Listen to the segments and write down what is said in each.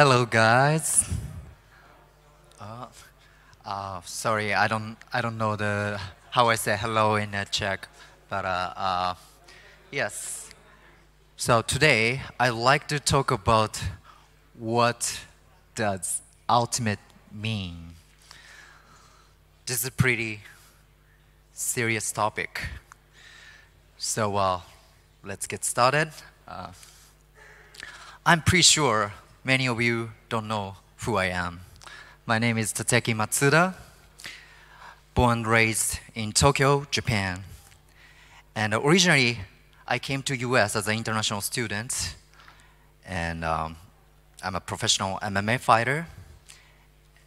Hello, guys. Sorry, I don't know how I say hello in Czech, but yes. So today I'd like to talk about what does ultimate mean. This is a pretty serious topic. So let's get started. I'm pretty sure many of you don't know who I am. My name is Tateki Matsuda, born and raised in Tokyo, Japan. And originally, I came to US as an international student, and I'm a professional MMA fighter.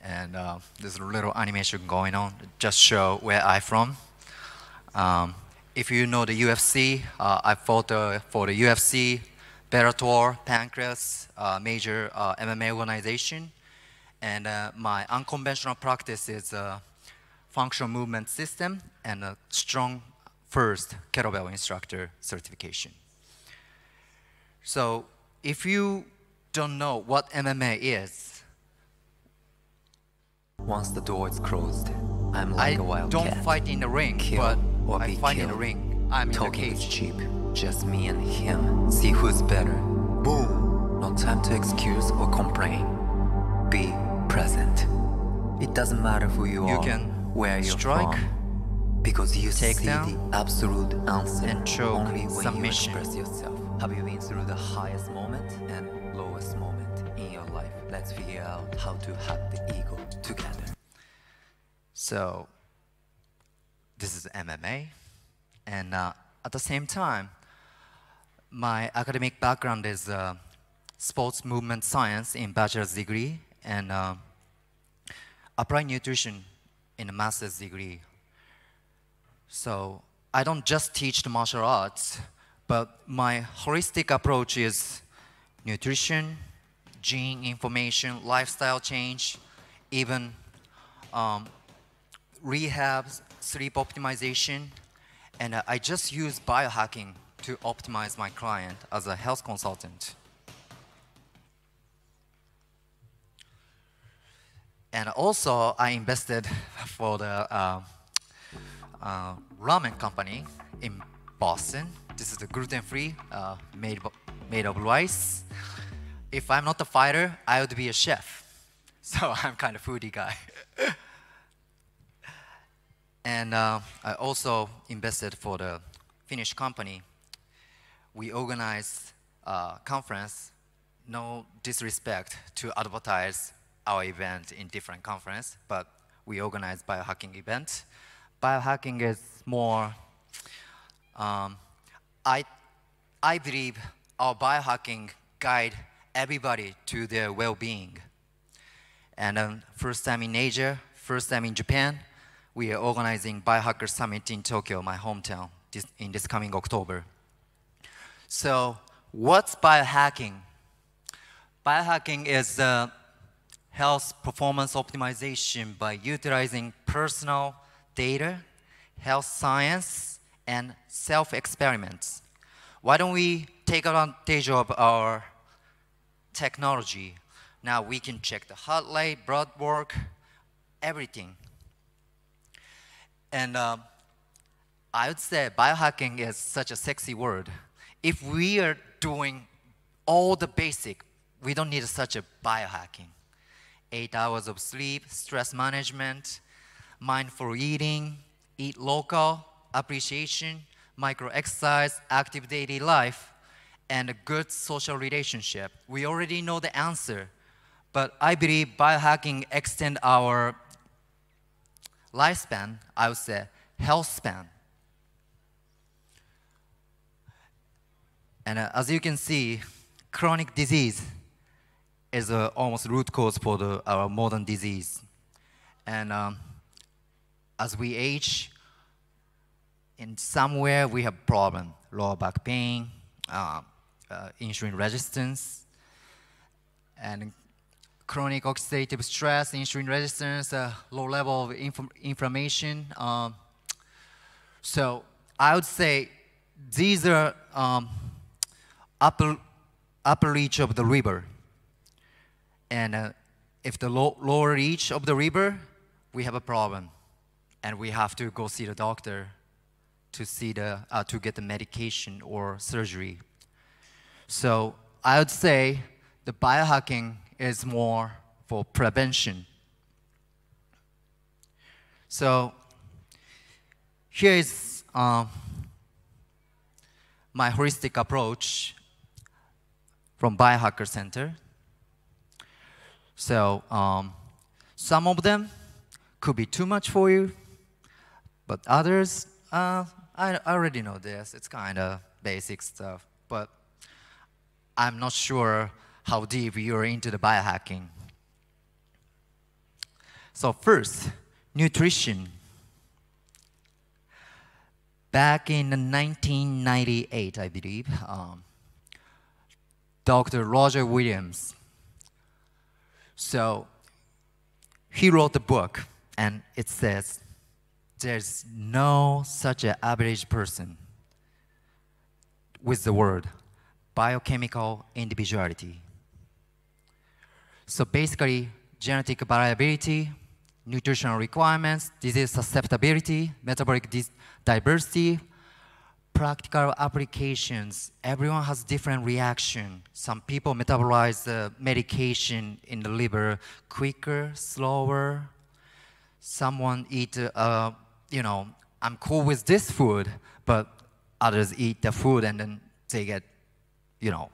And there's a little animation going on, just show where I'm from. If you know the UFC, I fought for the UFC, Bellator, Pancras, major MMA organization. And my unconventional practice is functional movement system and a strong first kettlebell instructor certification. So if you don't know what MMA is, once the door is closed, I'm like a wild don't cat. fight in the ring, Kill but or I be fight in the killed. ring. I'm in the Talking is cage. cheap. Just me and him. See who's better. Boom. No time to excuse or complain. Be present. It doesn't matter who you You are, can where you're strike, from, because you take see down, the absolute answer and choke, only when submission. you express yourself. Have you been through the highest moment and lowest moment in your life? Let's figure out how to hack the ego together. So this is MMA, and at the same time, my academic background is sports movement science in bachelor's degree and applied nutrition in a master's degree. So I don't just teach the martial arts, but my holistic approach is nutrition, gene information, lifestyle change, even rehab, sleep optimization, and I just use biohacking to optimize my client as a health consultant. And also, I invested for the ramen company in Boston. This is the gluten-free, made of rice. If I'm not a fighter, I would be a chef. So I'm kind of foodie guy. And I also invested for the Finnish company. We organized a conference, no disrespect to advertise our event in different conference, but we organized biohacking event. Biohacking is more, I believe our biohacking guide everybody to their well-being. And first time in Asia, first time in Japan, we are organizing Biohacker Summit in Tokyo, my hometown, in this coming October. So what's biohacking? Biohacking is health performance optimization by utilizing personal data, health science, and self-experiments. Why don't we take advantage of our technology? Now we can check the heart rate, blood work, everything. And I would say biohacking is such a sexy word. If we are doing all the basic, we don't need such a biohacking. 8 hours of sleep, stress management, mindful eating, eat local, appreciation, micro exercise, active daily life, and a good social relationship. We already know the answer, but I believe biohacking extends our lifespan, I would say, health span. And as you can see, chronic disease is almost root cause for our modern disease. And as we age, in somewhere we have problem, lower back pain, insulin resistance, and chronic oxidative stress, insulin resistance, low level of inflammation. So I would say these are upper reach of the river. And if the lower reach of the river, we have a problem. And we have to go see the doctor to get the medication or surgery. So I would say the biohacking is more for prevention. So here is my holistic approach from Biohacker Center. So some of them could be too much for you, but others, I already know this. It's kind of basic stuff, but I'm not sure how deep you're into the biohacking. So first, nutrition. Back in 1998, I believe, Dr. Roger Williams. So he wrote a book, and it says, there's no such an average person with the word biochemical individuality. So basically, genetic variability, nutritional requirements, disease susceptibility, metabolic diversity, practical applications. Everyone has different reaction. Some people metabolize the medication in the liver quicker, slower. Someone eat, I'm cool with this food, but others eat the food and then they get,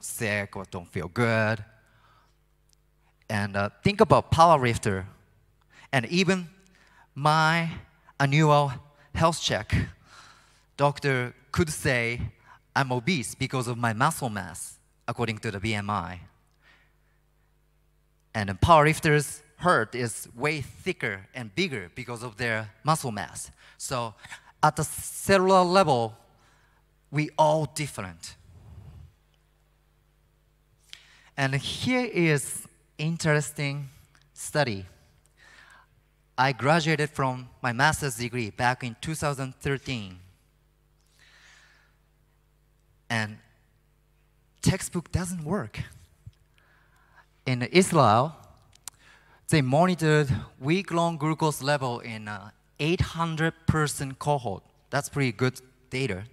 sick or don't feel good. And think about powerlifter. And even my annual health check, doctor could say I'm obese because of my muscle mass, according to the BMI. And the powerlifters' hurt is way thicker and bigger because of their muscle mass. So at the cellular level, we all different. And here is interesting study. I graduated from my master's degree back in 2013. And textbook doesn't work. In Israel, they monitored week-long glucose level in 800-person cohort. That's pretty good data.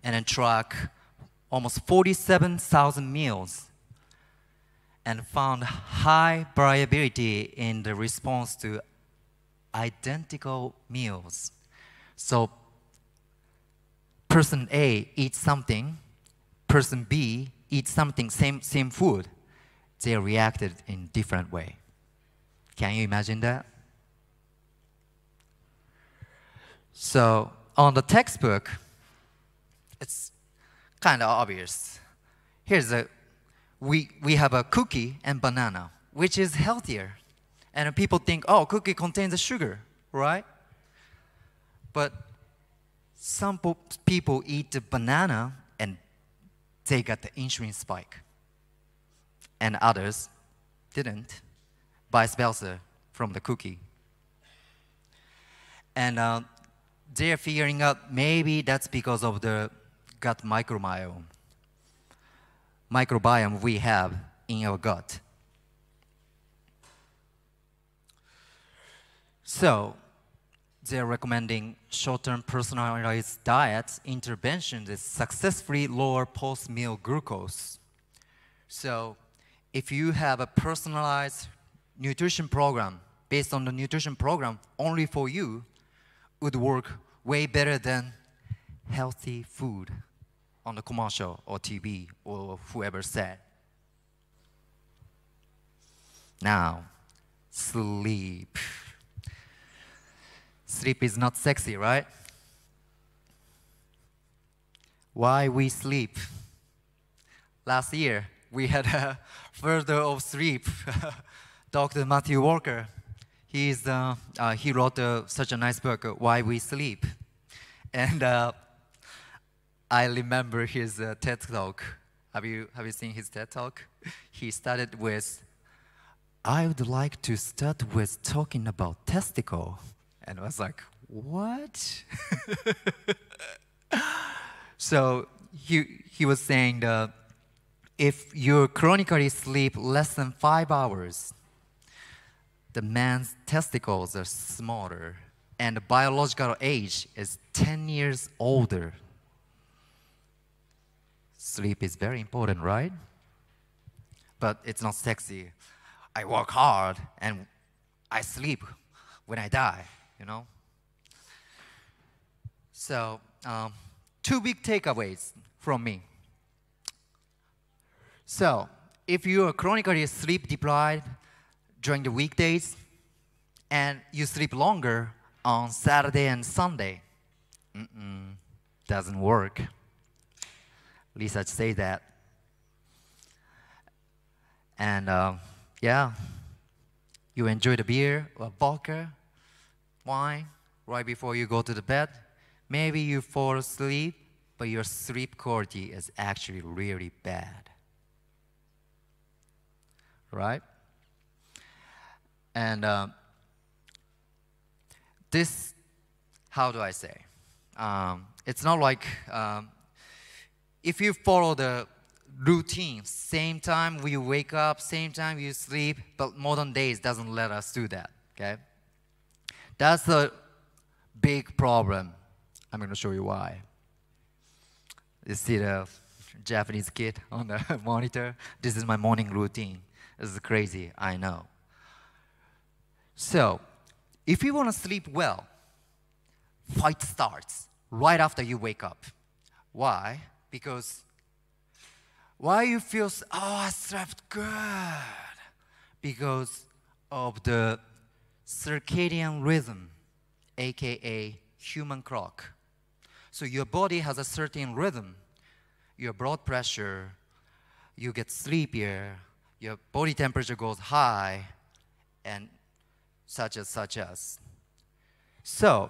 And then track almost 47,000 meals and found high variability in the response to identical meals. So person A eats something, person B eats something, same food. They reacted in different way. Can you imagine that? So on the textbook, it's kind of obvious. Here's we have a cookie and banana, which is healthier. And people think, oh, cookie contains the sugar, right? But some people eat the banana and they got the insulin spike. And others didn't, vice versa from the cookie. And they're figuring out maybe that's because of the gut microbiome we have in our gut. So they're recommending short-term personalized diet interventions that successfully lower post-meal glucose. So if you have a personalized nutrition program based on the nutrition program only for you, would work way better than healthy food on the commercial or TV or whoever said. Now, sleep. Sleep is not sexy, right? Why we sleep? Last year, we had a further of sleep. Dr. Matthew Walker, he wrote such a nice book, Why We Sleep. And I remember his TED Talk. Have you seen his TED Talk? He started with, I would like to start with talking about testicle. And I was like, what? So he was saying if you chronically sleep less than 5 hours, the man's testicles are smaller, and the biological age is 10 years older. Sleep is very important, right? But it's not sexy. I work hard and I sleep when I die, you know? So, 2 big takeaways from me. So, if you are chronically sleep deprived during the weekdays and you sleep longer on Saturday and Sunday, doesn't work. Research say that. And yeah, you enjoy the beer or vodka, wine, right before you go to the bed. Maybe you fall asleep, but your sleep quality is actually really bad. Right? And this, how do I say? It's not like if you follow the routine, same time we wake up, same time you sleep, but modern days doesn't let us do that, okay? That's the big problem. I'm going to show you why. You see the Japanese kid on the monitor? This is my morning routine. This is crazy, I know. So, if you want to sleep well, fight starts right after you wake up. Why? Because why you feel, oh, I slept good? Because of the circadian rhythm, aka human clock. So your body has a certain rhythm. Your blood pressure, you get sleepier, your body temperature goes high, and such as. So,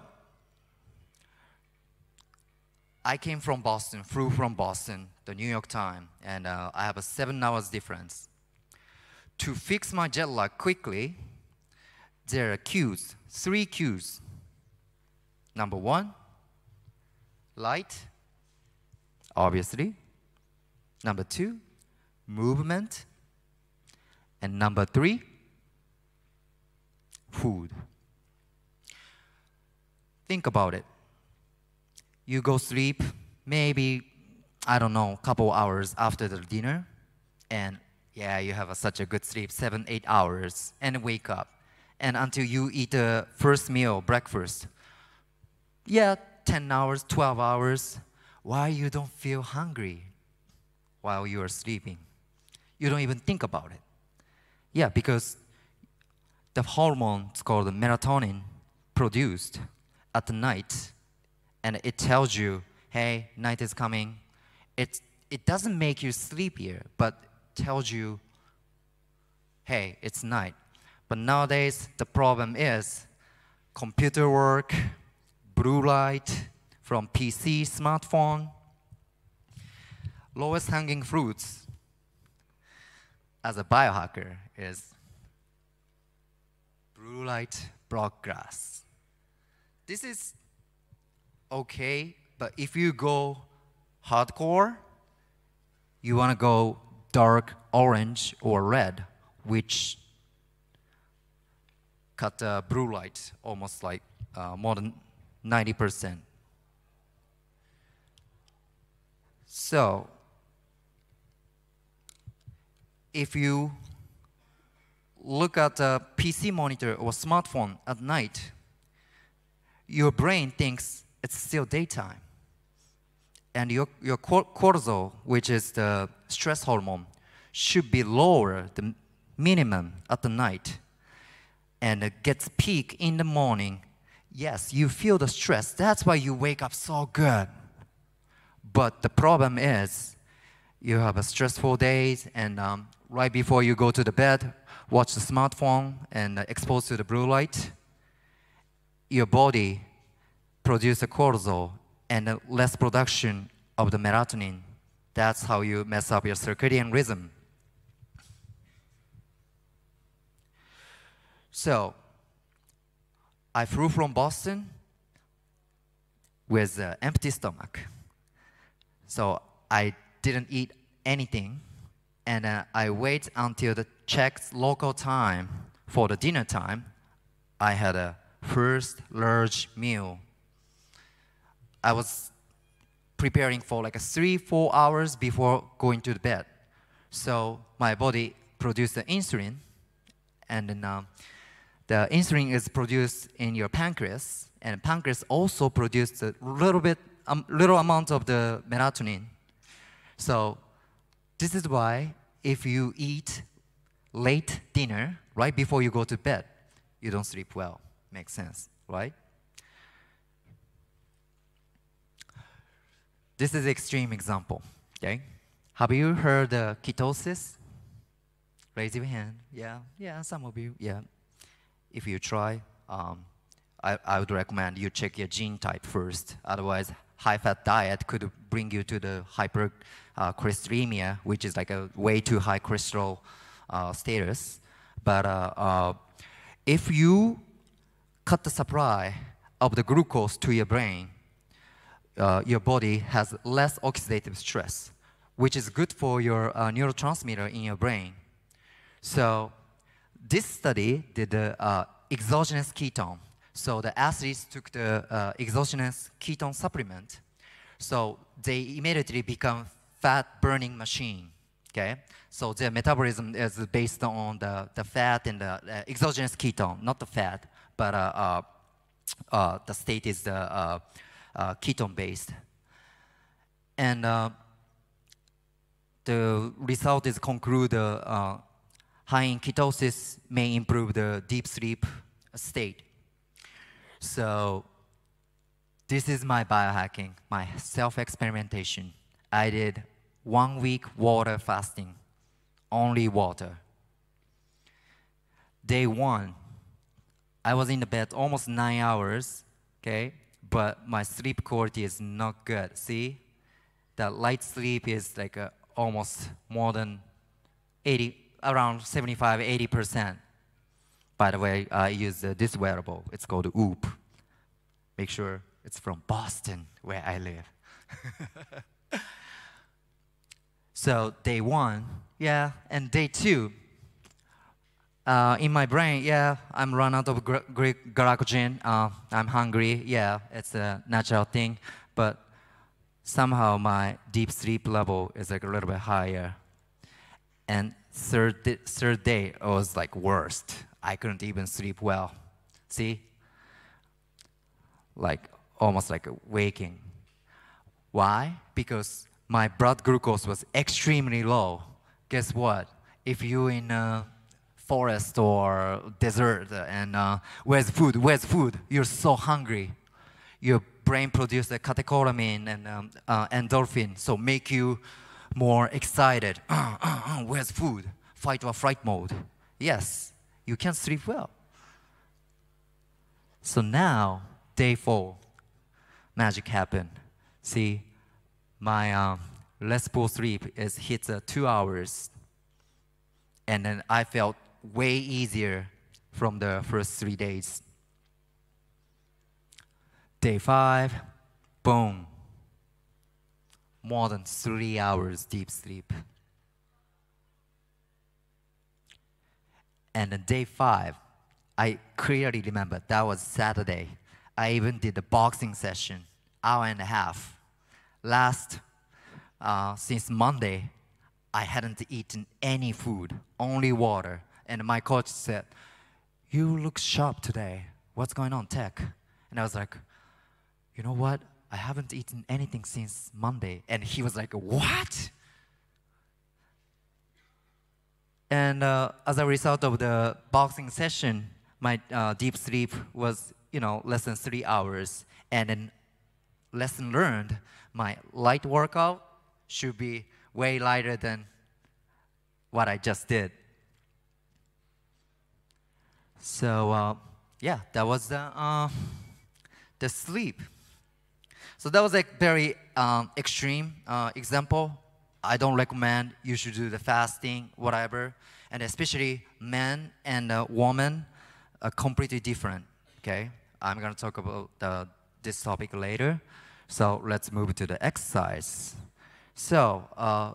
I came from Boston, flew from Boston, the New York time, and I have a 7 hours difference. To fix my jet lag quickly, there are cues, 3 cues. Number 1, light, obviously. Number 2, movement. And number 3, food. Think about it. You go sleep, maybe, I don't know, a couple hours after the dinner, and yeah, you have such a good sleep, 7-8 hours, and wake up. And until you eat the first meal, breakfast, yeah, 10 hours, 12 hours, why you don't feel hungry while you are sleeping? You don't even think about it. Yeah, because the hormone is called melatonin produced at the night, and it tells you, hey, night is coming. It doesn't make you sleepier, but tells you, hey, it's night. But nowadays, the problem is computer work, blue light from PC, smartphone. Lowest hanging fruits as a biohacker is blue light block grass. This is okay, but if you go hardcore, you want to go dark orange or red, which cut blue light almost like more than 90%. So, if you look at a PC monitor or smartphone at night, your brain thinks it's still daytime. And your cortisol, which is the stress hormone, should be lower, the minimum at the night. And it gets peak in the morning. Yes, you feel the stress. That's why you wake up so good. But the problem is, you have a stressful days, and right before you go to the bed, watch the smartphone and exposed to the blue light, your body produces a cortisol and less production of the melatonin. That's how you mess up your circadian rhythm. So, I flew from Boston with an empty stomach. So I didn't eat anything and I wait until the Czech's local time for the dinner time. I had a first large meal. I was preparing for like 3-4 hours before going to bed. So my body produced the insulin, and then the insulin is produced in your pancreas, and pancreas also produces a little amount of the melatonin. So this is why if you eat late dinner right before you go to bed, you don't sleep well. Makes sense, right? This is an extreme example, okay? Have you heard of ketosis? Raise your hand. Yeah, some of you, yeah. If you try, I would recommend you check your gene type first. Otherwise, high-fat diet could bring you to the hypercholesterolemia, which is like a way too high cholesterol status. But if you cut the supply of the glucose to your brain, your body has less oxidative stress, which is good for your neurotransmitter in your brain. So this study did the exogenous ketone. So the athletes took the exogenous ketone supplement. So they immediately become fat-burning machine, okay? So their metabolism is based on the fat and the exogenous ketone, not the fat, but the state is the ketone-based. And the result is conclude high in ketosis may improve the deep sleep state. So this is my biohacking, my self-experimentation. I did 1 week water fasting, only water. Day 1, I was in the bed almost 9 hours, okay? But my sleep quality is not good. See? The light sleep is like almost more than 80, around 75-80%. By the way, I use this wearable. It's called Whoop. Make sure it's from Boston, where I live. So day 1, yeah, and day 2, in my brain, yeah, I'm run out of glycogen. I'm hungry. Yeah, it's a natural thing, but somehow my deep sleep level is like a little bit higher. And third day was like worst. I couldn't even sleep well. See, like almost like waking. Why? Because my blood glucose was extremely low. Guess what? If you're in a forest or desert and where's food? Where's food? You're so hungry. Your brain produces catecholamine and endorphin, so make you more excited. Where's food? Fight or flight mode. Yes, you can sleep well. So now, day 4, magic happened. See, my restful sleep is hit 2 hours, and then I felt way easier from the first 3 days. Day 5, boom, more than 3 hours deep sleep. And then day 5, I clearly remember that was Saturday. I even did a boxing session, hour and a half. Since Monday, I hadn't eaten any food, only water. And my coach said, "You look sharp today. What's going on, Tech?" And I was like, "You know what? I haven't eaten anything since Monday." And he was like, "What?" And as a result of the boxing session, my deep sleep was, less than 3 hours. And then lesson learned, my light workout should be way lighter than what I just did. So yeah, that was the sleep. So that was a very extreme example. I don't recommend you should do the fasting, whatever. And especially men and women are completely different, okay? I'm going to talk about this topic later. So let's move to the exercise. So,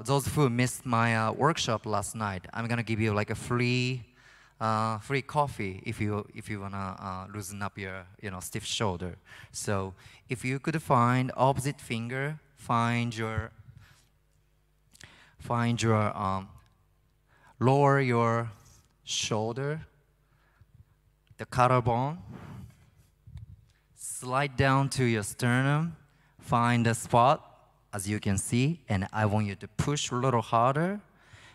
those who missed my workshop last night, I'm gonna give you like a free coffee if you wanna loosen up your stiff shoulder. So, if you could find opposite finger, find your lower your shoulder, the collarbone, slide down to your sternum, find a spot. As you can see, and I want you to push a little harder,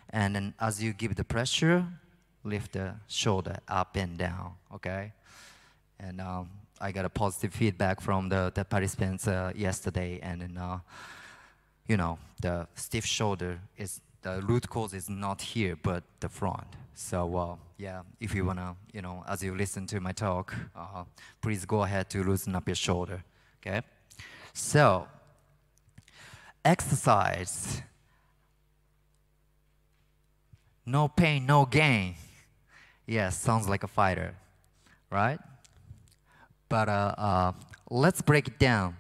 and then as you give the pressure, lift the shoulder up and down, okay? And I got a positive feedback from the participants yesterday, and then, the stiff shoulder is, the root cause is not here, but the front. So, yeah, if you wanna, as you listen to my talk, please go ahead to loosen up your shoulder, okay? So, exercise. No pain, no gain. Yes, sounds like a fighter, right? But let's break it down.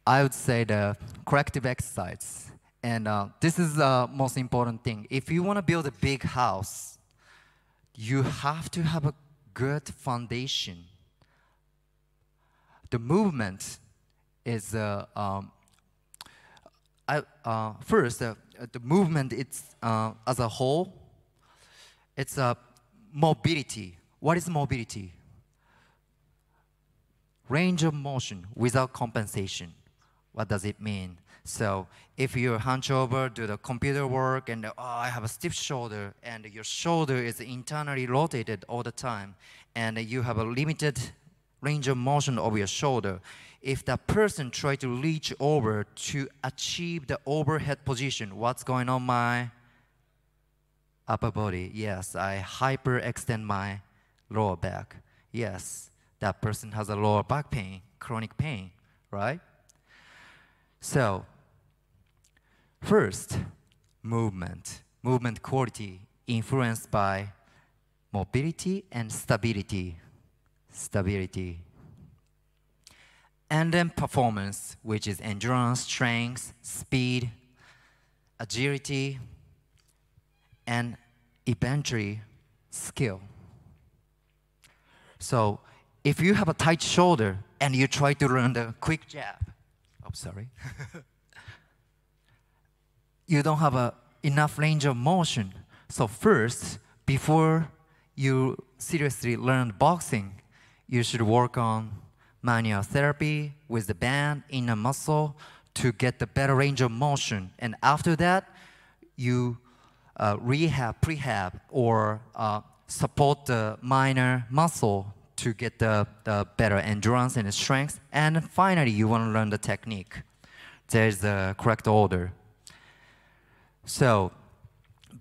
I would say the corrective exercise. And this is the most important thing. If you want to build a big house, you have to have a good foundation. The movement is first the movement. It's as a whole. It's mobility. What is mobility? Range of motion without compensation. What does it mean? So if you hunch over, do the computer work, and I have a stiff shoulder, and your shoulder is internally rotated all the time, and you have a limited range of motion of your shoulder. If that person tries to reach over to achieve the overhead position, what's going on my upper body? Yes, I hyperextend my lower back. Yes, that person has a lower back pain, chronic pain, right? So, first, movement. Movement quality influenced by mobility and stability. Stability. And then performance, which is endurance, strength, speed, agility, and eventually skill. So if you have a tight shoulder and you try to learn the quick jab, sorry, you don't have enough range of motion. So first, before you seriously learn boxing, you should work on manual therapy with the band, inner muscle, to get the better range of motion. And after that, you rehab, prehab, or support the minor muscle to get the better endurance and strength. And finally, you want to learn the technique. There's the correct order. So,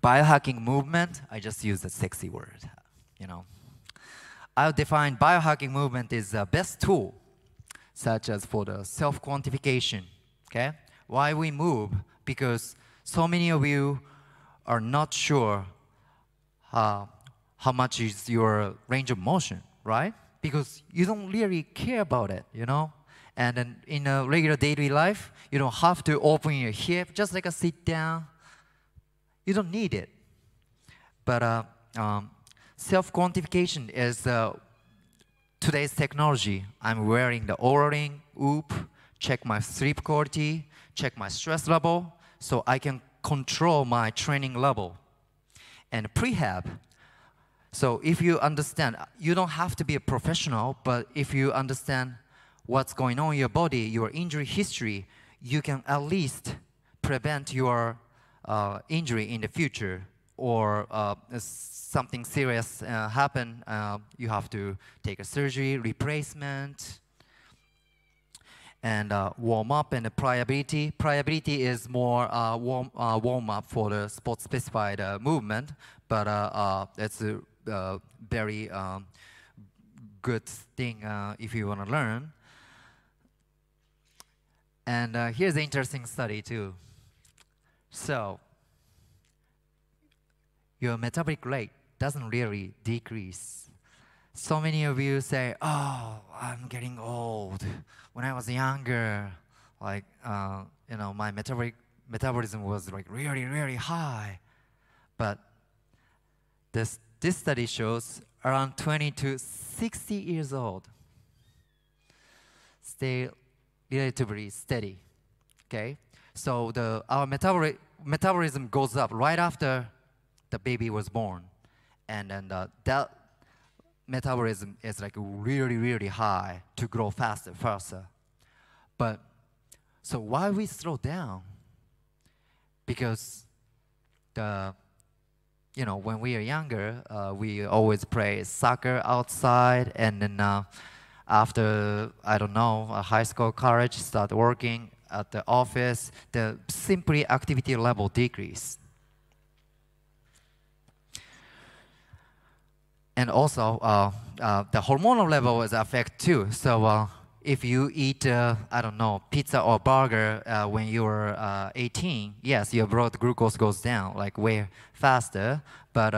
biohacking movement, I just use a sexy word, I'll define biohacking movement is the best tool, such as for the self-quantification, okay? Why we move? Because so many of you are not sure how much is your range of motion, right? Because you don't really care about it, And then in a regular daily life, you don't have to open your hip, just like a sit down. You don't need it. But self-quantification is today's technology. I'm wearing the Oura Ring, Whoop, check my sleep quality, check my stress level, so I can control my training level. And prehab. So if you understand, you don't have to be a professional, but if you understand what's going on in your body, your injury history, you can at least prevent your injury in the future. Or something serious happen, you have to take a surgery, replacement, and warm up and pliability. Pliability is more warm up for the sport-specified movement, but it's a very good thing if you want to learn. And here's an interesting study too. So, your metabolic rate doesn't really decrease. So many of you say, oh, I'm getting old. When I was younger, like, my metabolism was like really, really high. But this study shows around 20 to 60 years old, stay relatively steady, okay? So our metabolism goes up right after the baby was born. And then that metabolism is like really, really high to grow faster. But, so why we slow down? Because when we are younger, we always play soccer outside, and then after, I don't know, high school, college, start working at the office, the simply activity level decrease. And also, the hormonal level is affected too. So if you eat, I don't know, pizza or burger when you were 18, yes, your blood glucose goes down like way faster. But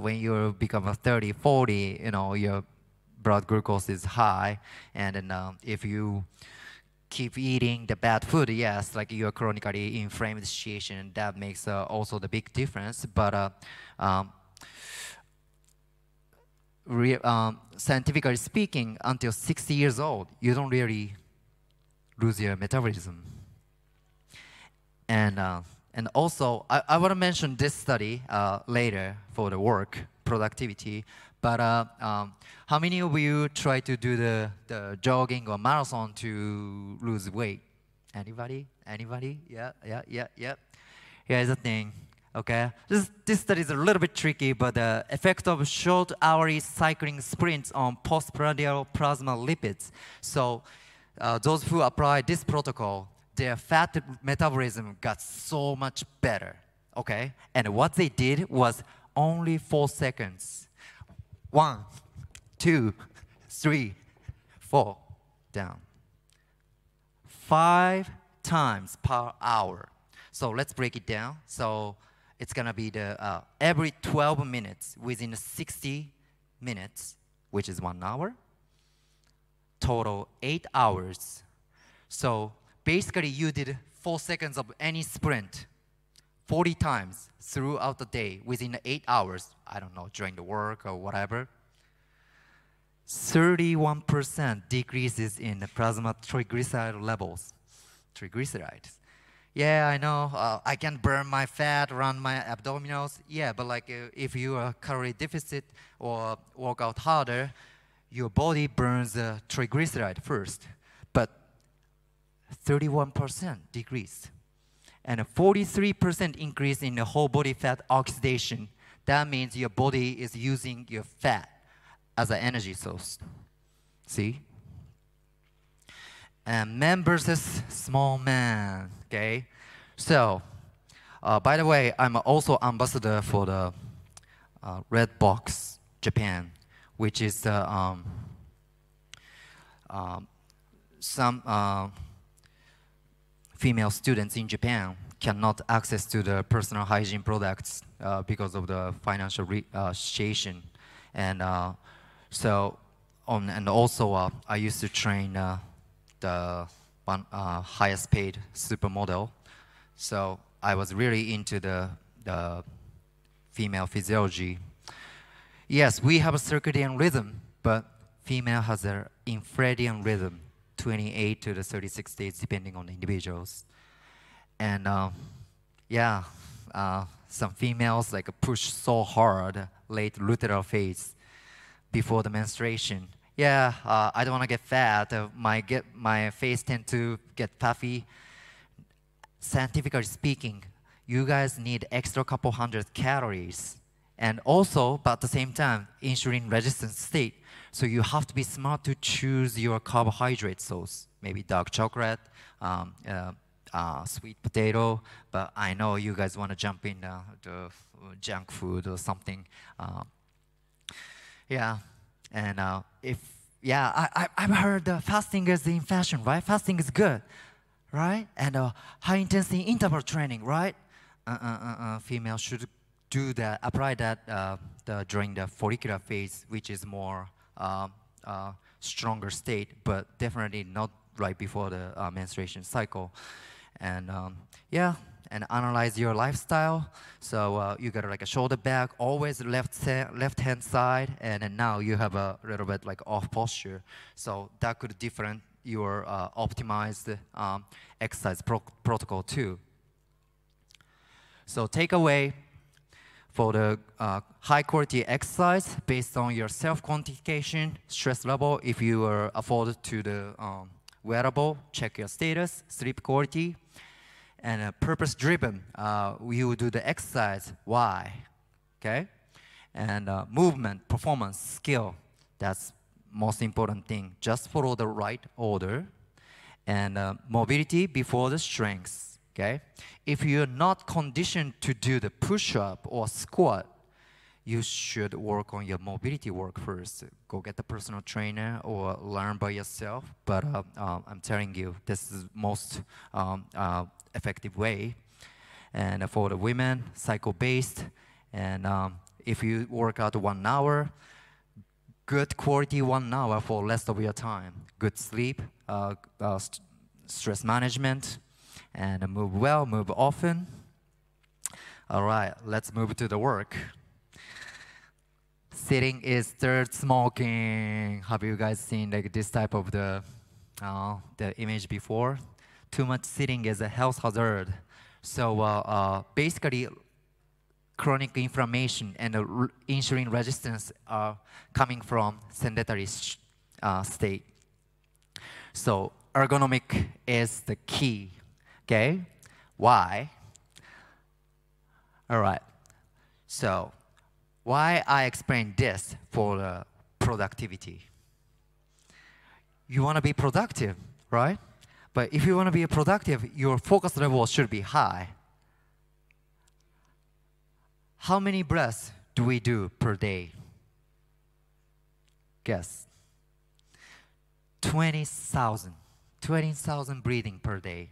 when you become 30, 40, your blood glucose is high. And then if you keep eating the bad food, yes, like you're chronically inflamed situation, that makes also the big difference. But scientifically speaking, until 60 years old, you don't really lose your metabolism. And also, I want to mention this study later for the work productivity. But how many of you try to do the jogging or marathon to lose weight? Anybody? Anybody? Yeah. Here's the thing. Okay, this study is a little bit tricky, but the effect of short hourly cycling sprints on postprandial plasma lipids. So those who apply this protocol, their fat metabolism got so much better. Okay, and what they did was only 4 seconds. 1, 2, 3, 4, down. 5 times per hour. So let's break it down. So it's gonna be the every 12 minutes within 60 minutes, which is 1 hour, total 8 hours. So basically you did 4 seconds of any sprint 40 times throughout the day within 8 hours, I don't know, during the work or whatever. 31% decreases in the plasma triglyceride levels. Triglycerides. Yeah, I know, I can burn my fat, run my abdominals. Yeah, but like if you are calorie deficit or work out harder, your body burns triglyceride first. But 31% decrease. And a 43% increase in the whole body fat oxidation. That means your body is using your fat as an energy source. See? And man versus small man, okay? So, by the way, I'm also ambassador for the Red Box Japan, which is some female students in Japan cannot access to the personal hygiene products because of the financial situation. And and also I used to train the one highest paid supermodel. So I was really into the female physiology. Yes, we have a circadian rhythm, but female has an infradian rhythm, 28 to the 36 days, depending on the individuals. And yeah, some females like push so hard late luteal phase before the menstruation. Yeah, I don't want to get fat. My face tend to get puffy. Scientifically speaking, you guys need extra couple hundred calories. And also, but at the same time, insulin resistant state. So you have to be smart to choose your carbohydrate source. Maybe dark chocolate, sweet potato. But I know you guys want to jump in the junk food or something. Yeah, and I've heard fasting is in fashion, right? Fasting is good, right? And high intensity interval training, right? Female should do that, apply that during the follicular phase, which is more stronger state, but definitely not right before the menstruation cycle. And yeah, and analyze your lifestyle. So you got like a shoulder back, always left hand side, and then now you have a little bit like off posture. So that could different your optimized exercise protocol too. So takeaway for the high quality exercise based on your self-quantification, stress level, if you are afforded to the wearable, check your status, sleep quality, and purpose-driven, we will do the exercise, why, okay? And movement, performance, skill, that's most important thing. Just follow the right order. And mobility before the strength, okay? If you're not conditioned to do the push-up or squat, you should work on your mobility work first. Go get a personal trainer or learn by yourself. But I'm telling you, this is most effective way. And for the women, cycle-based. And if you work out 1 hour, good quality 1 hour for rest of your time. Good sleep, stress management, and move well, move often. All right, let's move to the work. Sitting is third smoking. Have you guys seen like this type of the image before? Too much sitting is a health hazard. So basically, chronic inflammation and insulin resistance are coming from sedentary state. So ergonomic is the key, okay? Why? All right, so why I explain this for productivity. You want to be productive, right? But if you want to be productive, your focus level should be high. How many breaths do we do per day? Guess. 20,000. 20,000 breathing per day.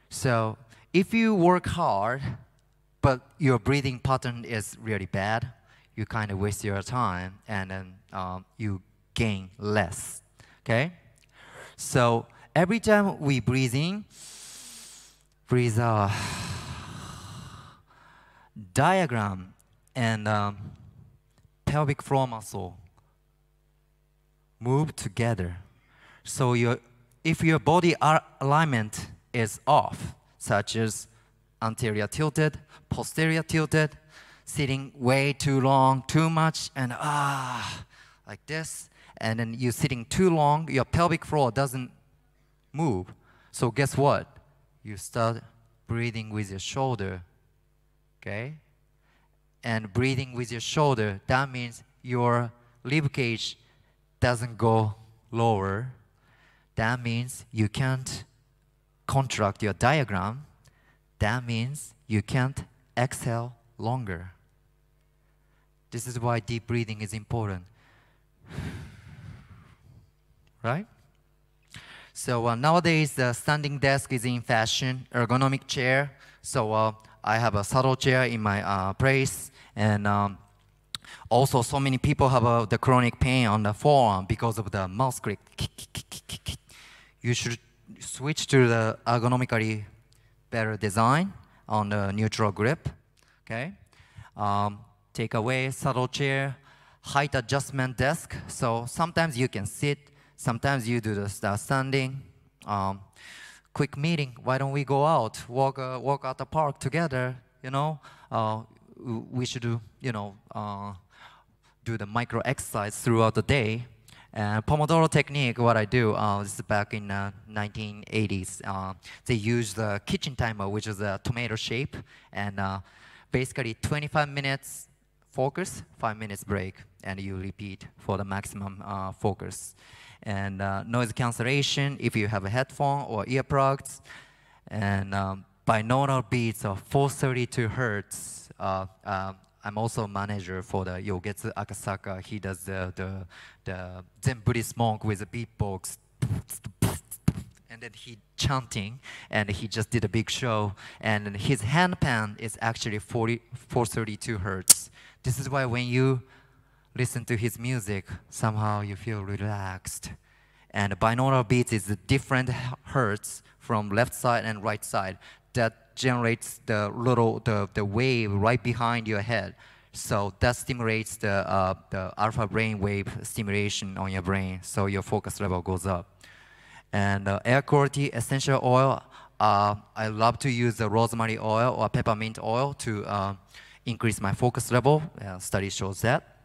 So if you work hard, but your breathing pattern is really bad, you kind of waste your time, and then you gain less, okay? So every time we breathe in, breathe out, diaphragm and pelvic floor muscle move together. So if your body alignment is off, such as anterior tilted, posterior tilted, sitting way too long, too much, and like this, and then you're sitting too long, your pelvic floor doesn't move. So guess what? You start breathing with your shoulder, okay? And breathing with your shoulder, that means your rib cage doesn't go lower. That means you can't contract your diaphragm. That means you can't exhale longer. This is why deep breathing is important. Right? So nowadays, the standing desk is in fashion, ergonomic chair. So I have a saddle chair in my place. And also, so many people have the chronic pain on the forearm because of the mouse click. You should switch to the ergonomically better design on the neutral grip. Okay? Take away saddle chair, height adjustment desk. So sometimes you can sit, sometimes you do the standing. Quick meeting, why don't we go out, walk out the park together, you know? We should do, you know, do the micro exercise throughout the day. Pomodoro technique, what I do, this is back in 1980s. They use the kitchen timer, which is a tomato shape, and basically 25 minutes focus, 5 minutes break, and you repeat for the maximum focus. And noise cancellation, if you have a headphone or earplugs, and binaural beats of 432 hertz. I'm also a manager for the Yogetsu Akasaka. He does the Zen Buddhist monk with a beatbox. And then he chanting, and he just did a big show. And his handpan is actually 432 hertz. This is why when you listen to his music, somehow you feel relaxed. And binaural beats is the different hertz from left side and right side that generates the wave right behind your head. So that stimulates the alpha brain wave stimulation on your brain, so your focus level goes up. And air quality essential oil, I love to use the rosemary oil or peppermint oil to increase my focus level. Study shows that.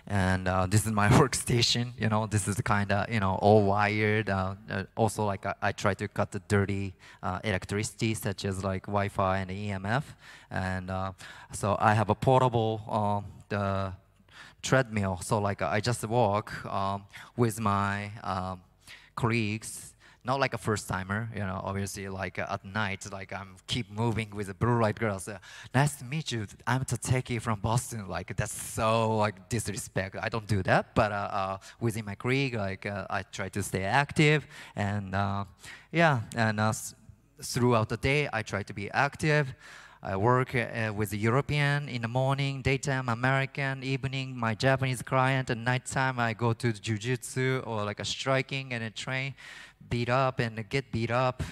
And this is my workstation. You know, this is kind of, you know, all wired. Also, like I try to cut the dirty electricity, such as like Wi-Fi and EMF. And so I have a portable the treadmill. So like I just walk with my colleagues. Not like a first timer, you know, obviously like at night, like I'm keep moving with the blue light girls. Nice to meet you, I'm Tateki from Boston. Like that's so like disrespect. I don't do that, but within my colleague, like I try to stay active. And yeah, and throughout the day, I try to be active. I work with the European in the morning, daytime American, evening my Japanese client, and nighttime I go to jiu-jitsu or like a striking and a train. Beat up and get beat up,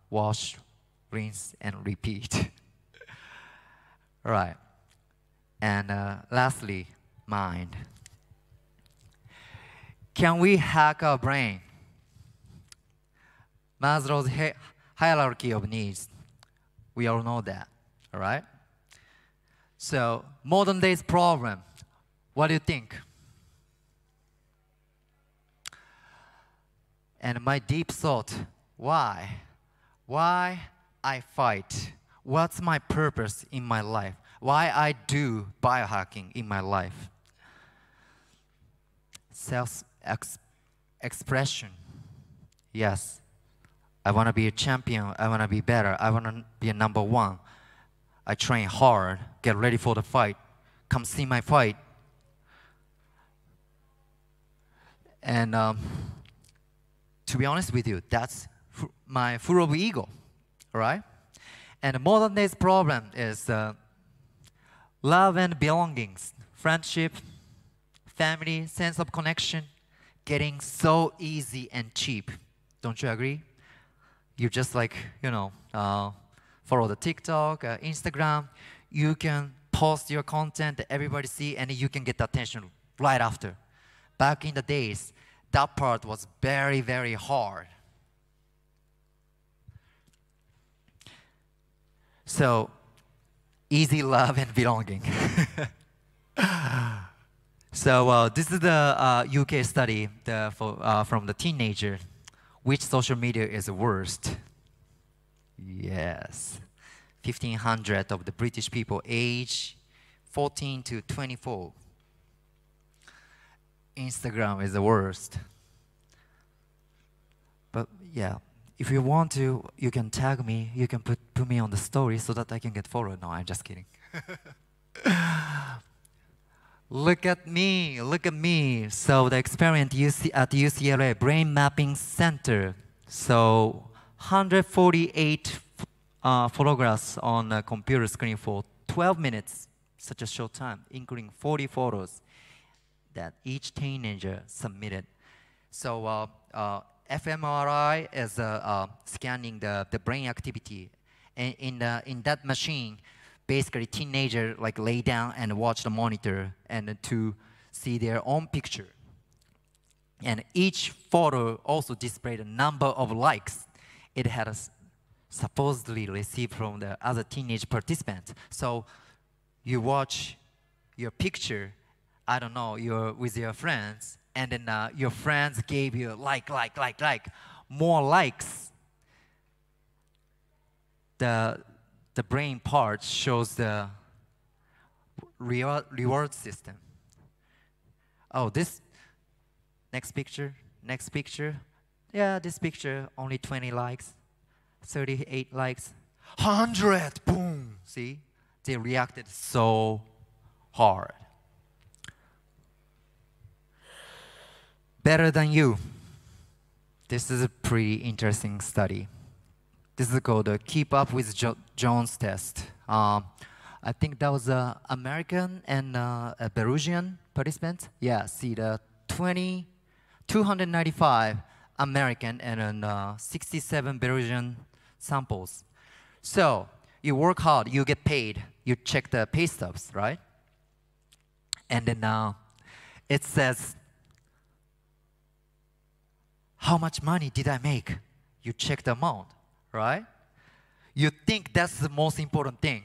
wash, rinse, and repeat. All right. And lastly, mind. Can we hack our brain? Maslow's hierarchy of needs. We all know that, all right? So, modern day's problem, what do you think? And my deep thought, why? Why I fight? What's my purpose in my life? Why I do biohacking in my life? Self-expression. Yes. I want to be a champion. I want to be better. I want to be a number one. I train hard, get ready for the fight. Come see my fight. And to be honest with you, that's my full of ego, right? And the modern day's problem is love and belongings, friendship, family, sense of connection, getting so easy and cheap. Don't you agree? You just like, you know, follow the TikTok, Instagram. You can post your content that everybody see, and you can get the attention right after. Back in the days, that part was very, very hard. So, easy love and belonging. So this is the UK study from the teenager. Which social media is the worst? Yes. 1,500 of the British people age 14 to 24. Instagram is the worst. But yeah, if you want to, you can tag me. You can put me on the story so that I can get followed. No, I'm just kidding. Look at me, look at me. So the experiment at UCLA Brain Mapping Center. So 148 photographs on a computer screen for 12 minutes, such a short time, including 40 photos that each teenager submitted. So fMRI is scanning the brain activity. And in that machine, basically teenagers like lay down and watch the monitor and to see their own picture. And each photo also displayed a number of likes it had supposedly received from the other teenage participants. So you watch your picture, I don't know, you're with your friends, and then your friends gave you like. More likes. The brain part shows the reward system. Oh, this next picture. Yeah, this picture, only 20 likes, 38 likes, 100, boom. See, they reacted so hard. Better than you. This is a pretty interesting study. This is called the Keep Up with Jones test. I think that was an American and a Belarusian participant. Yeah, see the 20 295 American and 67 Belgian samples. So you work hard, you get paid, you check the pay stubs, right? And then it says, how much money did I make? You check the amount, right? You think that's the most important thing,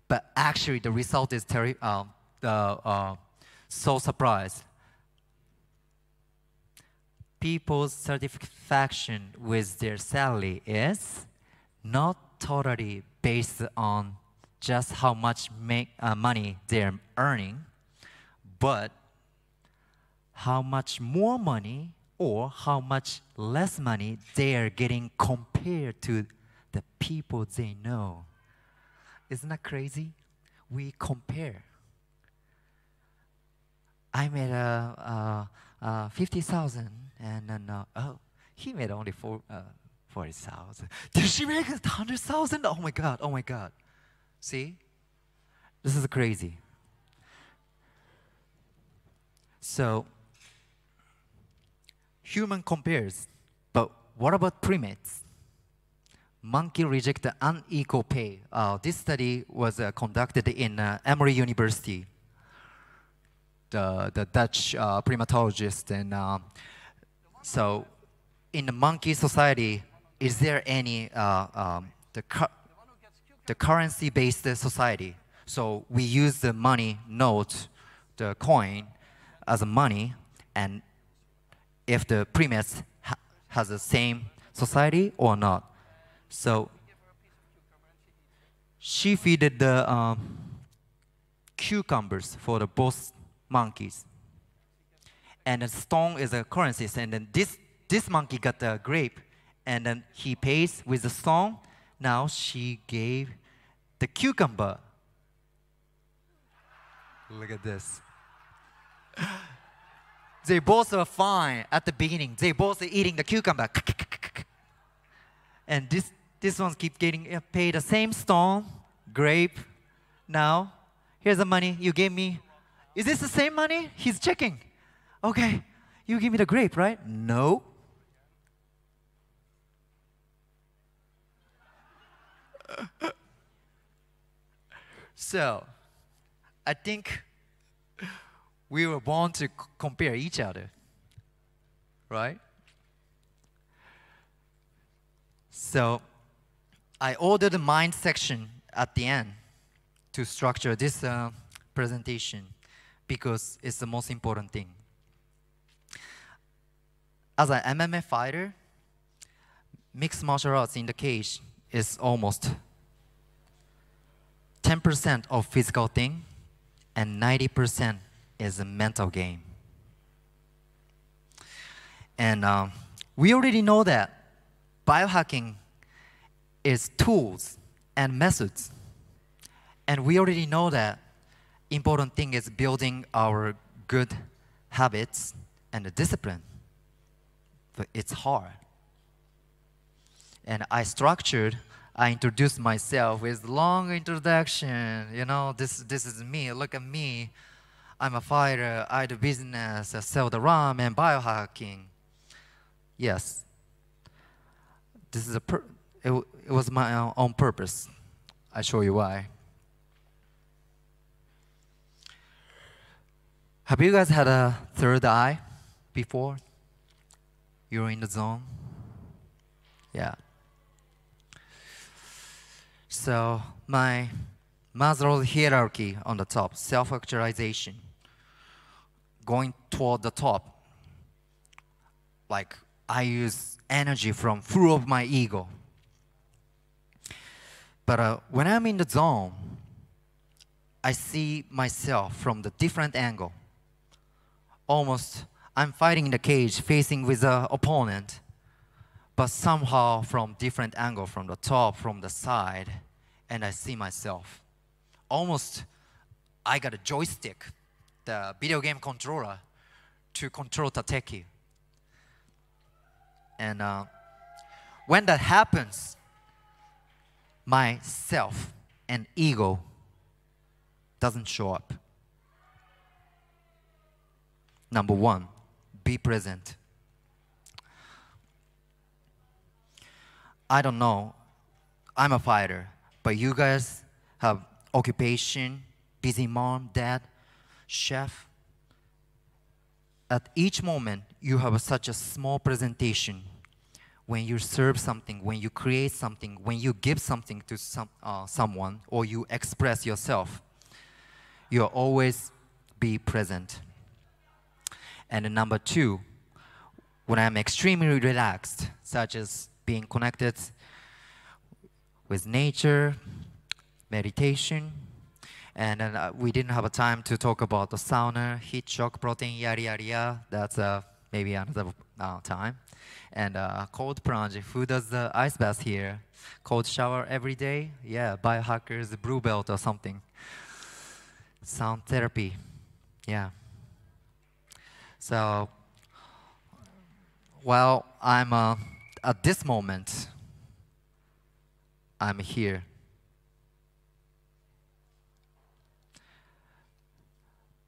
but actually the result is so surprised. People's satisfaction with their salary is not totally based on just how much money they're earning, but how much more money or how much less money they are getting compared to the people they know. Isn't that crazy? We compare. I made 50,000, and then oh, he made only 40,000. Did she make 100,000? Oh my God! Oh my God! See, this is crazy. So, human compares, but what about primates? Monkey reject the unequal pay. This study was conducted in Emory University. The Dutch primatologist, and so in the monkey society, is there any the currency-based society? So we use the money note, the coin, as a money, and if the primates has the same society or not. So she fed the cucumbers for the both monkeys, and the stone is a currency. And then this monkey got the grape, and then he pays with the stone. Now she gave the cucumber. Look at this. They both are fine at the beginning. They both are eating the cucumber. And this one keeps getting paid the same stone, grape. Now, here's the money you gave me. Is this the same money? He's checking. Okay, you give me the grape, right? No. So, I think we were born to compare each other, right? So, I ordered the mind section at the end to structure this presentation because it's the most important thing. As an MMA fighter, mixed martial arts in the cage is almost 10% of physical thing and 90% is a mental game. And we already know that biohacking is tools and methods. And we already know that important thing is building our good habits and the discipline. But it's hard. And I introduced myself with long introduction. You know, this is me, look at me. I'm a fighter, I do business, I sell the ramen, biohacking. Yes. This is it was my own purpose. I show you why. Have you guys had a third eye before? You're in the zone? Yeah. So my Maslow's hierarchy on the top, self-actualization, going toward the top. Like I use energy from full of my ego. But when I'm in the zone, I see myself from the different angle. Almost, I'm fighting in the cage, facing with the opponent, but somehow from different angle, from the top, from the side, and I see myself. Almost, I got a joystick, the video game controller, to control Tateki. And when that happens, my self and ego doesn't show up. Number one, be present. I don't know, I'm a fighter, but you guys have occupation, busy mom, dad, chef. At each moment, you have such a small presentation. When you serve something, when you create something, when you give something to someone, or you express yourself, you'll always be present. And then number two, when I'm extremely relaxed, such as being connected with nature, meditation, and then we didn't have a time to talk about the sauna, heat shock, protein, yada, yada, yada. That's maybe another time. And cold plunge, who does the ice bath here? Cold shower every day? Yeah, biohackers, blue belt or something. Sound therapy, yeah. So, while I'm at this moment, I'm here.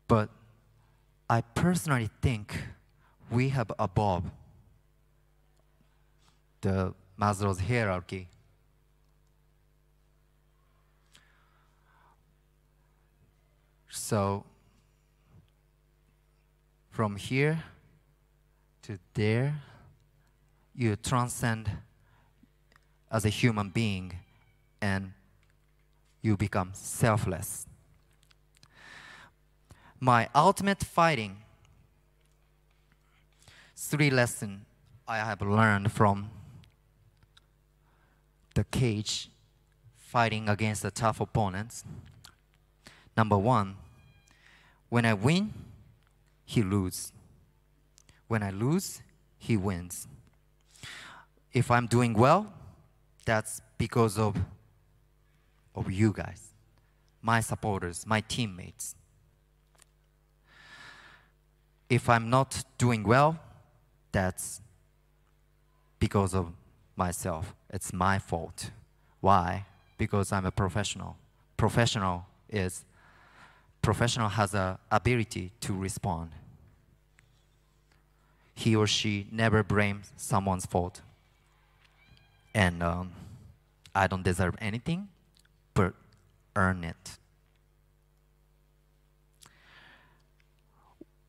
But I personally think we have above the Maslow's hierarchy. So, from here to there, you transcend as a human being and you become selfless. My ultimate fighting, 3 lessons I have learned from the cage, fighting against the tough opponents. Number 1, when I win, he loses. When I lose, he wins. If I'm doing well, that's because of you guys, my supporters, my teammates. If I'm not doing well, that's because of myself. It's my fault. Why? Because I'm a professional. Professional has an ability to respond. He or she never blames someone's fault. And I don't deserve anything, but earn it.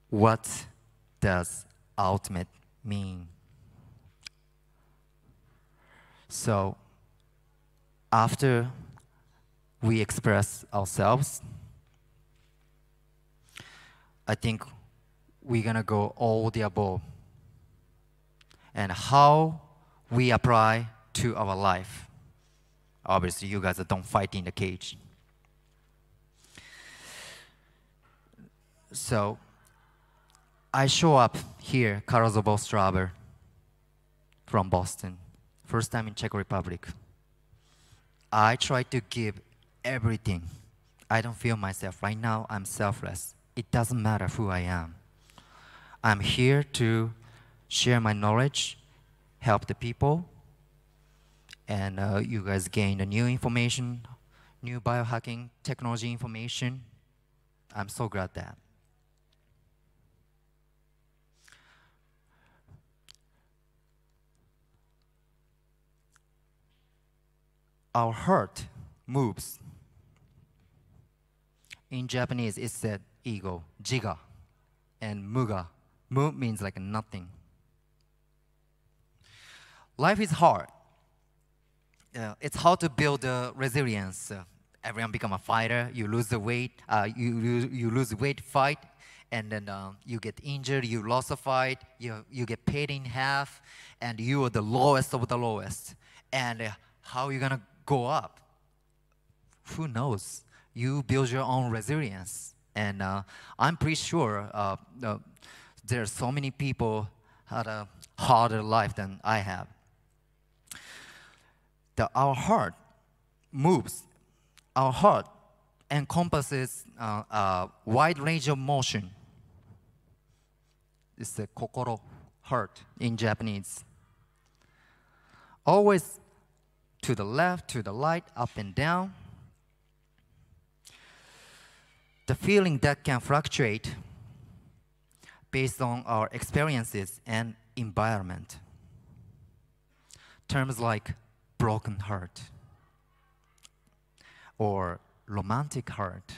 What does ultimate mean? So, after we express ourselves, I think we're gonna go all the above. And how we apply to our life. Obviously, you guys don't fight in the cage. So, I show up here, Karlovo from Boston. First time in Czech Republic. I try to give everything. I don't feel myself. Right now, I'm selfless. It doesn't matter who I am. I'm here to share my knowledge, help the people, and you guys gain the new information, new biohacking technology information. I'm so glad that. Our heart moves. In Japanese, it said ego, jiga, and muga. Mu means like nothing. Life is hard. It's hard to build resilience. Everyone become a fighter. You lose the weight. You lose weight, fight, and then you get injured. You lost a fight. You get paid in half, and you are the lowest of the lowest. And how are you gonna go up? Who knows? You build your own resilience. And I'm pretty sure there are so many people had a harder life than I have. Our heart moves. Our heart encompasses a wide range of motion. It's the kokoro, heart in Japanese. Always to the left, to the right, up and down. The feeling that can fluctuate based on our experiences and environment. Terms like broken heart, or romantic heart,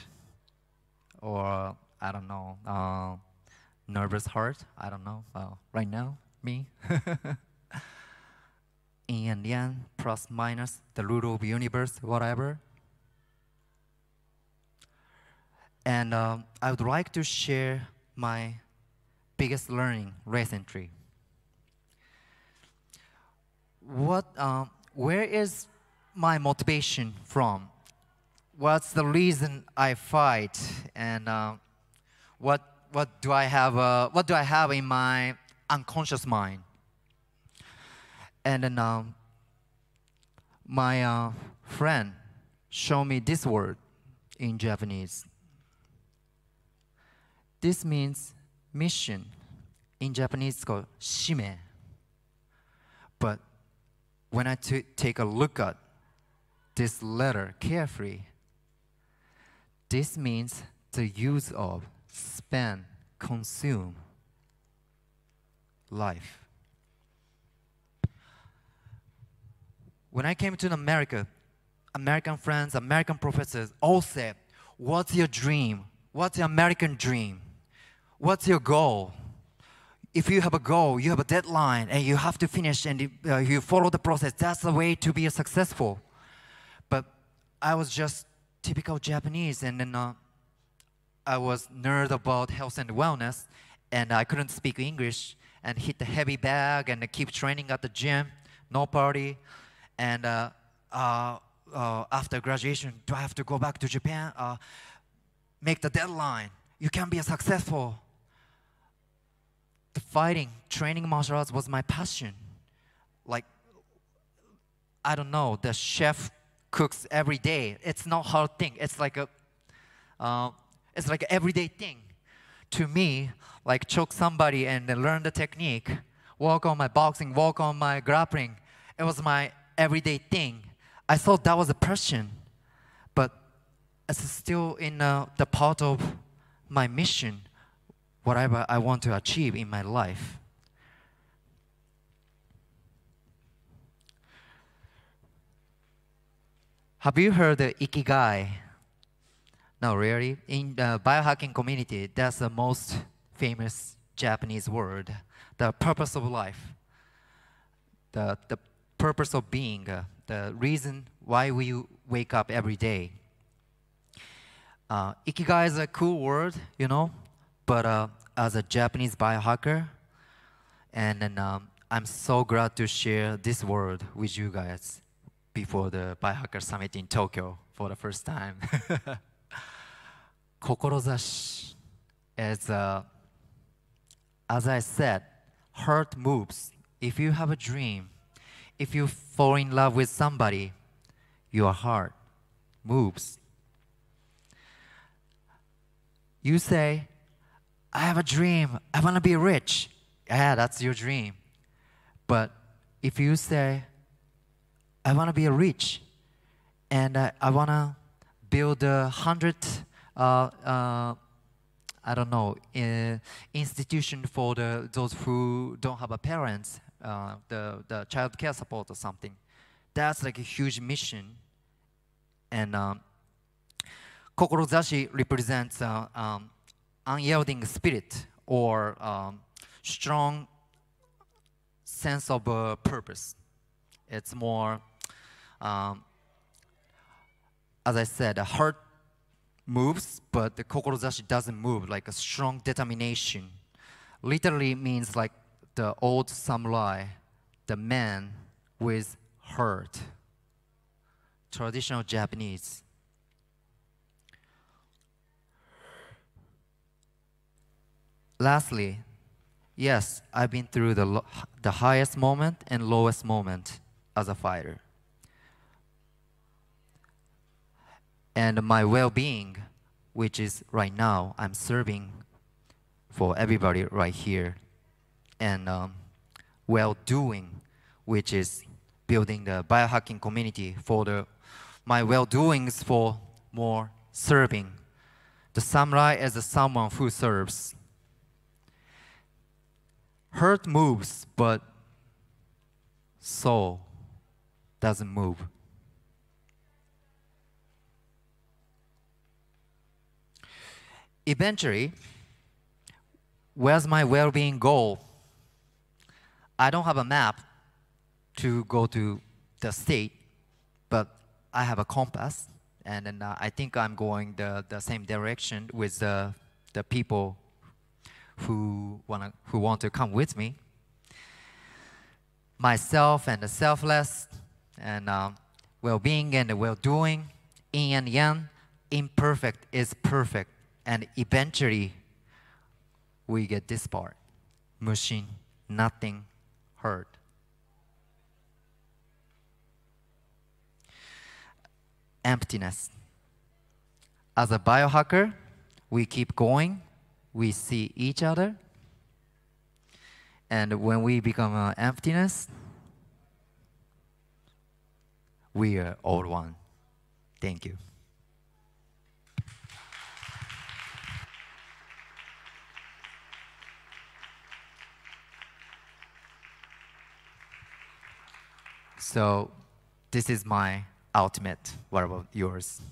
or I don't know, nervous heart. I don't know. Right now, me. Yin and yang, plus minus, the root of universe, whatever. And I would like to share my biggest learning recently. Where is my motivation from? What's the reason I fight? And what do I have in my unconscious mind? And then my friend showed me this word in Japanese. This means mission. In Japanese, it's called shime. But when I take a look at this letter carefully, this means the use of, spend, consume life. When I came to America, American friends, American professors all said, what's your dream? What's your American dream? What's your goal? If you have a goal, you have a deadline, and you have to finish, and you follow the process, that's the way to be successful. But I was just typical Japanese, and then I was nerd about health and wellness, and I couldn't speak English, and hit the heavy bag, and keep training at the gym, no party. And after graduation, do I have to go back to Japan? Make the deadline. You can be successful. The fighting, training martial arts was my passion. Like, I don't know, the chef cooks every day. It's not a hard thing. It's like an everyday thing. To me, like choke somebody and then learn the technique, walk on my boxing, walk on my grappling. It was my everyday thing. I thought that was a passion, but it's still in the part of my mission, whatever I want to achieve in my life. Have you heard the ikigai? No, really? In the biohacking community, that's the most famous Japanese word. The purpose of life. The purpose of being. The reason why we wake up every day. Ikigai is a cool word, you know, but as a Japanese biohacker, and then I'm so glad to share this word with you guys before the Biohacker Summit in Tokyo for the first time. Kokorozashi is, as I said, heart moves. If you have a dream, if you fall in love with somebody, your heart moves. You say, I have a dream, I want to be rich. Yeah, that's your dream. But if you say, I want to be rich, and I want to build 100, I don't know, institution for those who don't have a parents, the child care support or something. That's like a huge mission. And kokorozashi represents unyielding spirit or strong sense of purpose. It's more, as I said, the heart moves, but the kokorozashi doesn't move, like a strong determination. Literally means like the old samurai, the man with heart. Traditional Japanese. Lastly, yes, I've been through the highest moment and lowest moment as a fighter. And my well-being, which is right now, I'm serving for everybody right here. And well-doing, which is building the biohacking community for my well-doings for more serving. The samurai is someone who serves. Heart moves, but soul doesn't move. Eventually, where's my well-being goal? I don't have a map to go to the state, but I have a compass, and then I think I'm going the same direction with the people who want to come with me. Myself and the selfless, and well-being and the well-doing, yin and yang, imperfect is perfect, and eventually we get this part, mushi, nothing hurt. Emptiness. As a biohacker, we keep going, we see each other, and when we become emptiness, we are all one. Thank you. So this is my ultimate. What about yours?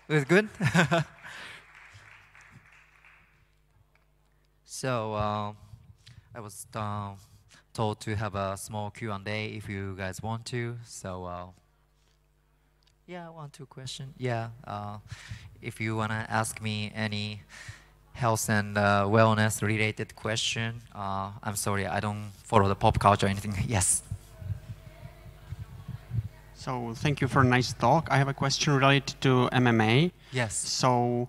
It was good? So I was told to have a small Q&A if you guys want to. So yeah, 1, 2 questions. Yeah, if you want to ask me any health and wellness related question, I'm sorry, I don't follow the pop culture or anything. Yes. So thank you for a nice talk. I have a question related to MMA. Yes. So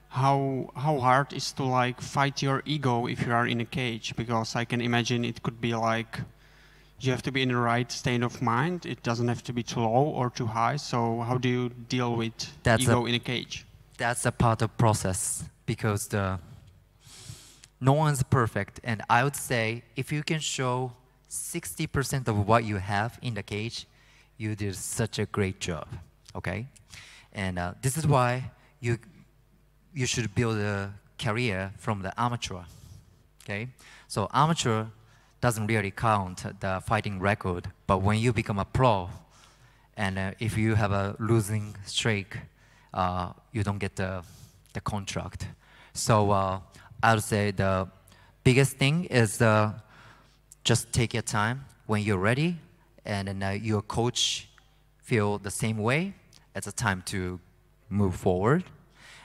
how hard is to like fight your ego if you are in a cage? Because I can imagine it could be like you have to be in the right state of mind. It doesn't have to be too low or too high. So how do you deal with ego in a cage? That's a part of process, because no one's perfect. And I would say if you can show 60% of what you have in the cage, you did such a great job, okay? And this is why you should build a career from the amateur, okay? So amateur doesn't really count the fighting record, but when you become a pro, and if you have a losing streak, you don't get the contract. So I would say the biggest thing is just take your time when you're ready, and then your coach feel the same way. It's a time to move forward.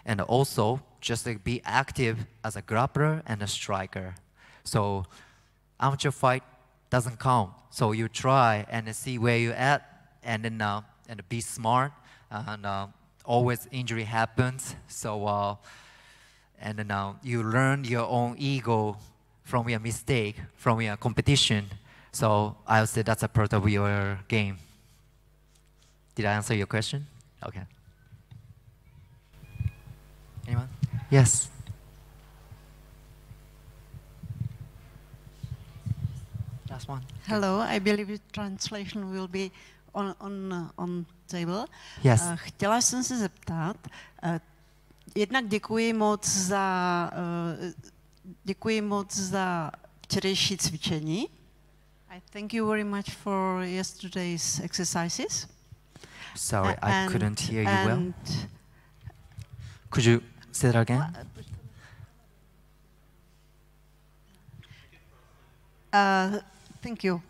And also, just like be active as a grappler and a striker. So amateur fight doesn't count. So you try and see where you're at, and then and be smart. And always injury happens. So and then you learn your own ego from your mistake, from your competition. So I would say that's a part of your game. Did I answer your question? Okay. Anyone? Yes. Last one. Hello, I believe the translation will be on table. Yes. Chtěla jsem se zeptat, jednak děkuji moc za včerejší cvičení. I thank you very much for yesterday's exercises. Sorry, I couldn't hear you well. Could you say that again? Thank you.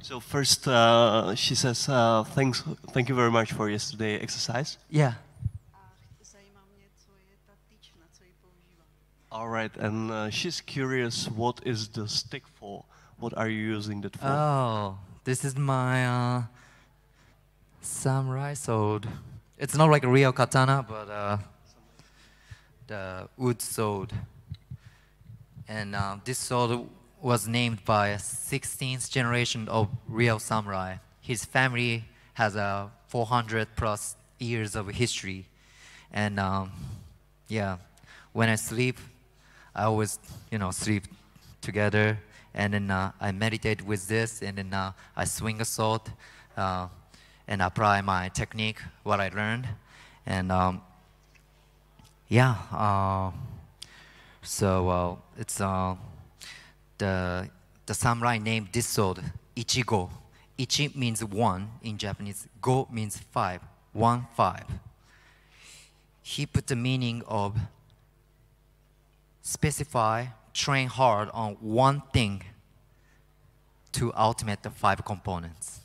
So first, she says, thank you very much for yesterday exercise. Yeah. All right, and she's curious, what is the stick for? What are you using that for? Oh, this is my samurai sword. It's not like a real katana, but the wood sword. And this sword was named by a 16th generation of real samurai. His family has a 400 plus years of history. And yeah, when I sleep, I always, sleep together, and then I meditate with this, and then I swing a sword, and apply my technique, what I learned, and Yeah. It's the samurai named this sword Ichigo. Ichi means 1 in Japanese. Go means 5. 1, 5. He put the meaning of specify, train hard on one thing to ultimate the 5 components.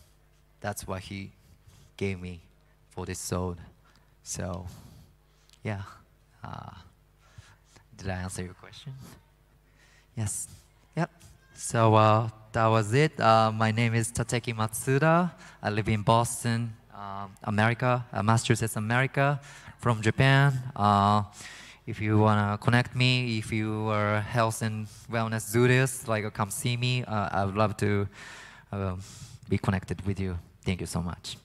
That's what he gave me for this sword. So, yeah. Did I answer your question? Yes. Yep. So that was it. My name is Tateki Matsuda. I live in Boston, America, Massachusetts, America, from Japan. If you want to connect me, if you are health and wellness enthusiast, like come see me. I would love to be connected with you. Thank you so much.